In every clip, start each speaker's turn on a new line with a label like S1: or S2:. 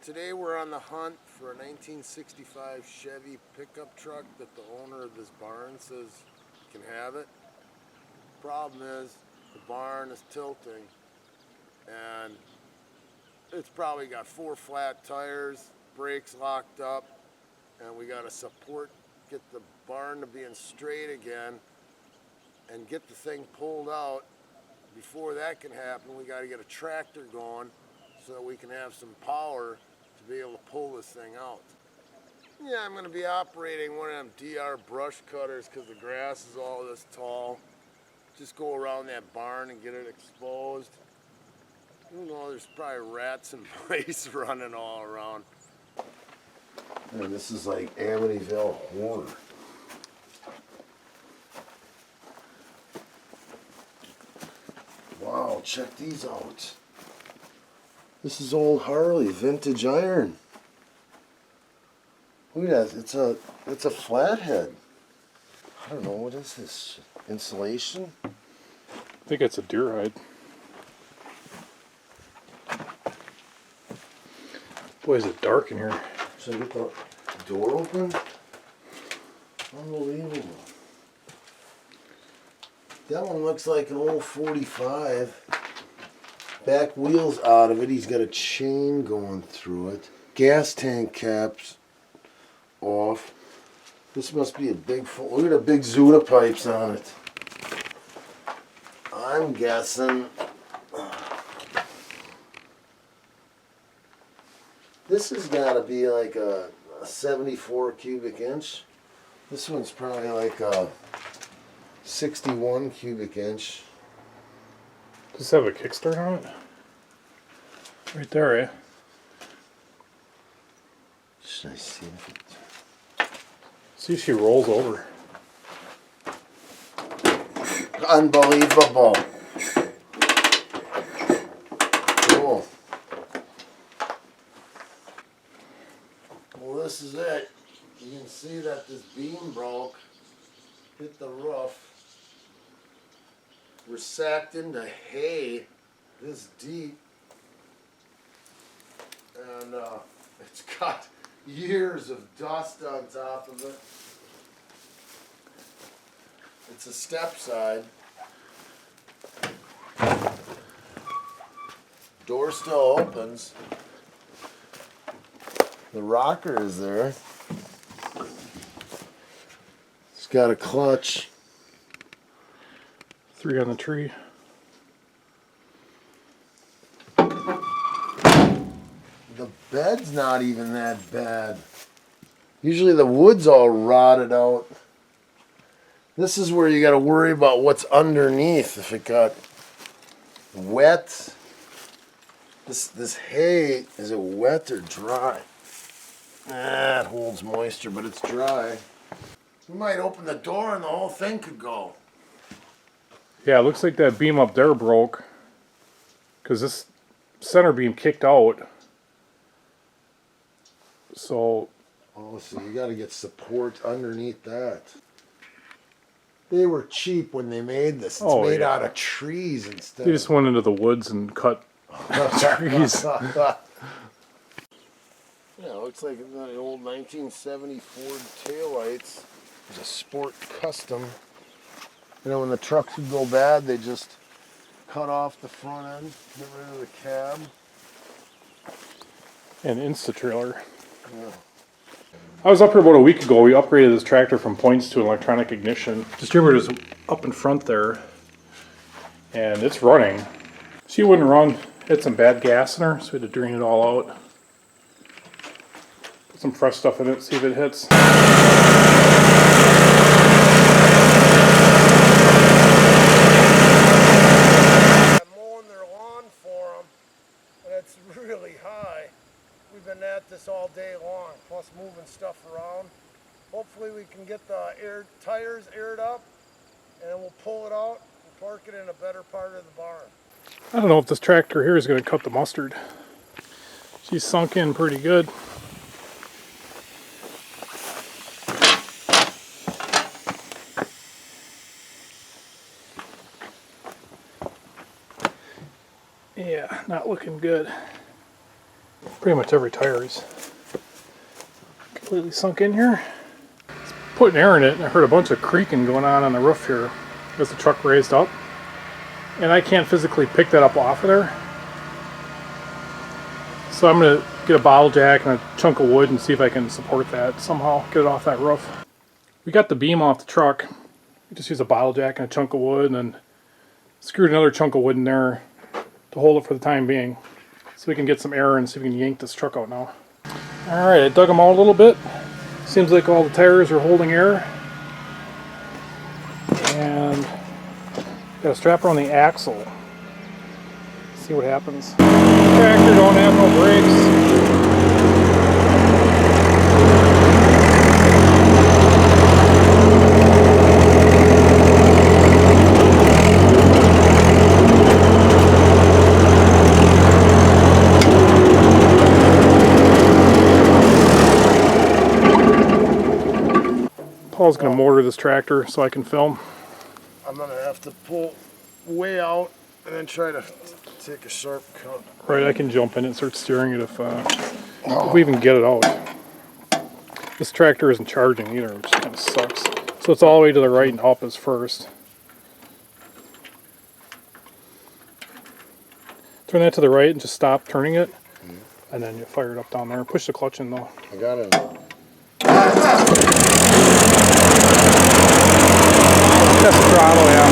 S1: Today we're on the hunt for a 1965 Chevy pickup truck that the owner of this barn says can have it. Problem is, the barn is tilting and it's probably got 4 flat tires, brakes locked up, and we got to get the barn to being straight again and get the thing pulled out. Before that can happen, we got to get a tractor going so that we can have some power to be able to pull this thing out. Yeah, I'm going to be operating one of them DR brush cutters because the grass is all this tall. Just go around that barn and get it exposed. You know, there's probably rats and mice running all around. And this is like Amityville horror. Wow, check these out. This is old Harley, vintage iron. Look at that, it's a flathead. I don't know, what is this? Insulation?
S2: I think it's a deer hide. Boy, is it dark in here.
S1: Should I get the door open? Unbelievable. That one looks like an old 45. Back wheel's out of it. He's got a chain going through it. Gas tank caps off. This must be a big, look at the big Zuda pipes on it. I'm guessing this has got to be like a 74 cubic inch. This one's probably like a 61 cubic inch.
S2: Does this have a kickstart on it? Right there, eh?
S1: Should I see if it...
S2: See if she rolls over.
S1: Unbelievable. Cool. Well, this is it. You can see that this beam broke, hit the roof. We're sacked into hay this deep, and it's got years of dust on top of it. It's a step side. Door still opens. The rocker is there. It's got a clutch.
S2: 3 on the tree.
S1: The bed's not even that bad. Usually the wood's all rotted out. This is where you got to worry about what's underneath. If it got wet. This hay, is it wet or dry? Ah, it holds moisture, but it's dry. We might open the door and the whole thing could go.
S2: Yeah, it looks like that beam up there broke. Because this center beam kicked out. So...
S1: Oh, so you got to get support underneath that. They were cheap when they made this. It's made out of trees instead.
S2: They just went into the woods and cut trees.
S1: Yeah, it looks like the old 1970 Ford taillights. It's a Sport Custom. You know, when the trucks would go bad, they just cut off the front end, get rid of the cab.
S2: And Insta-trailer.
S1: Yeah.
S2: I was up here about a week ago. We upgraded this tractor from points to electronic ignition. Distributor's up in front there. And it's running. She wouldn't run. Had some bad gas in her, so we had to drain it all out. Put some fresh stuff in it, see if it hits.
S1: Mowing their lawn for them, and it's really high. We've been at this all day long, plus moving stuff around. Hopefully we can get the tires aired up, and then we'll pull it out and park it in a better part of the barn.
S2: I don't know if this tractor here is going to cut the mustard. She's sunk in pretty good. Yeah, not looking good. Pretty much every tire is completely sunk in here. It's putting air in it, and I heard a bunch of creaking going on the roof here as the truck raised up. And I can't physically pick that up off of there. So I'm going to get a bottle jack and a chunk of wood and see if I can support that somehow, get it off that roof. We got the beam off the truck. We just used a bottle jack and a chunk of wood, and then screwed another chunk of wood in there to hold it for the time being. So we can get some air and see if we can yank this truck out now. Alright, I dug them out a little bit. Seems like all the tires are holding air. And got a strap around the axle. See what happens. Tractor don't have no brakes. Paul's gonna motor this tractor so I can film.
S1: I'm gonna have to pull way out and then try to take a sharp cut.
S2: Right, I can jump in and start steering it if we even get it out. This tractor isn't charging either, which kind of sucks. So it's all the way to the right and up is first. Turn that to the right and just stop turning it. And then you fire it up down there. Push the clutch in though.
S1: I got it.
S2: That's the throttle, yeah.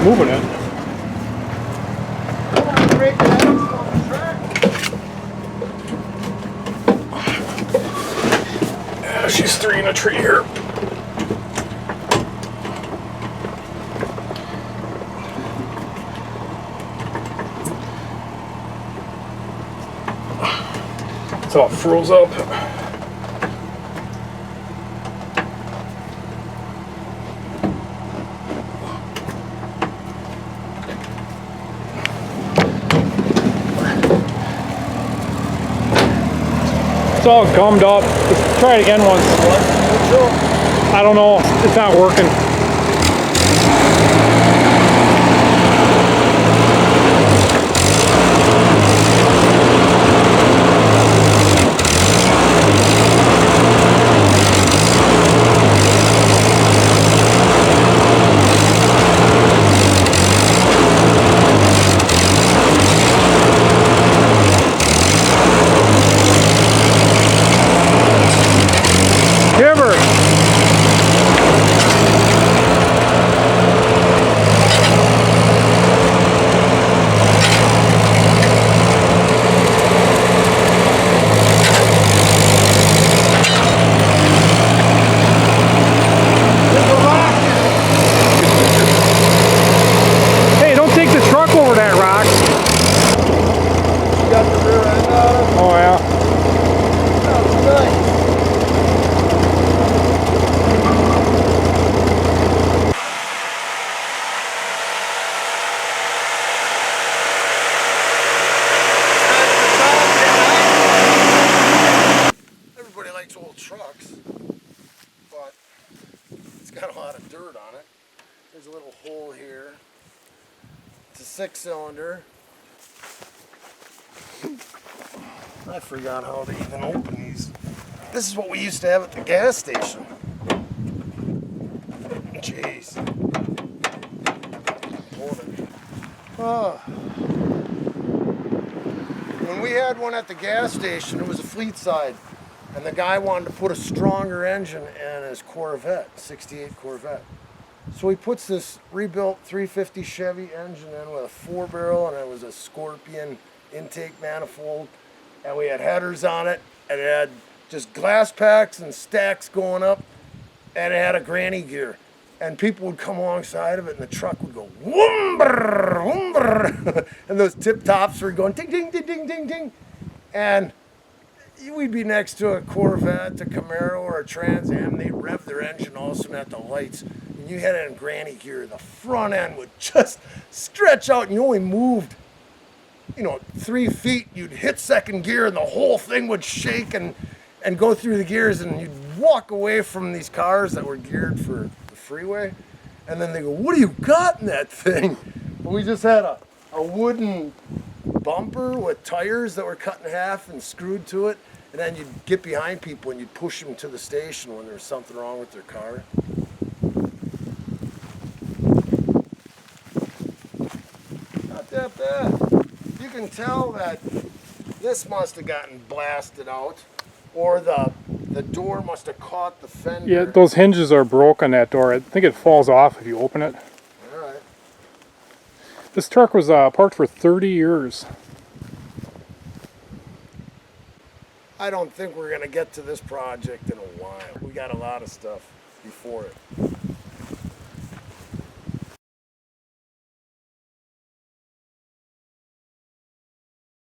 S2: Moving it. Yeah, she's 3 in a tree here. It's all froze up. It's all gummed up. Let's try it again once. I don't know. It's not working.
S1: trucks, but it's got a lot of dirt on it. There's a little hole here. It's a 6-cylinder. I forgot how to even open these. This is what we used to have at the gas station. Jeez. Hold it. Oh. When we had one at the gas station, it was a fleet side, and the guy wanted to put a stronger engine in his Corvette, 68 Corvette. So he puts this rebuilt 350 Chevy engine in with a 4-barrel, and it was a Scorpion intake manifold, and we had headers on it, and it had just glass packs and stacks going up, and it had a granny gear. And people would come alongside of it, and the truck would go whoomber, whoomber, and those tip tops were going ding, ding, ding, ding, ding, ding, and we'd be next to a Corvette, a Camaro, or a Trans Am, and they'd rev their engine all of a sudden at the lights. When you had it in granny gear, the front end would just stretch out, and you only moved, 3 feet. You'd hit second gear, and the whole thing would shake and go through the gears, and you'd walk away from these cars that were geared for the freeway, and then they go, "What do you got in that thing?" But we just had a wooden bumper with tires that were cut in half and screwed to it, and then you'd get behind people and you'd push them to the station when there was something wrong with their car. Not that bad. You can tell that this must have gotten blasted out, or the door must have caught the fender.
S2: Yeah, those hinges are broke on that door. I think it falls off if you open it.
S1: All right.
S2: This truck was parked for 30 years.
S1: I don't think we're going to get to this project in a while. We got a lot of stuff before it.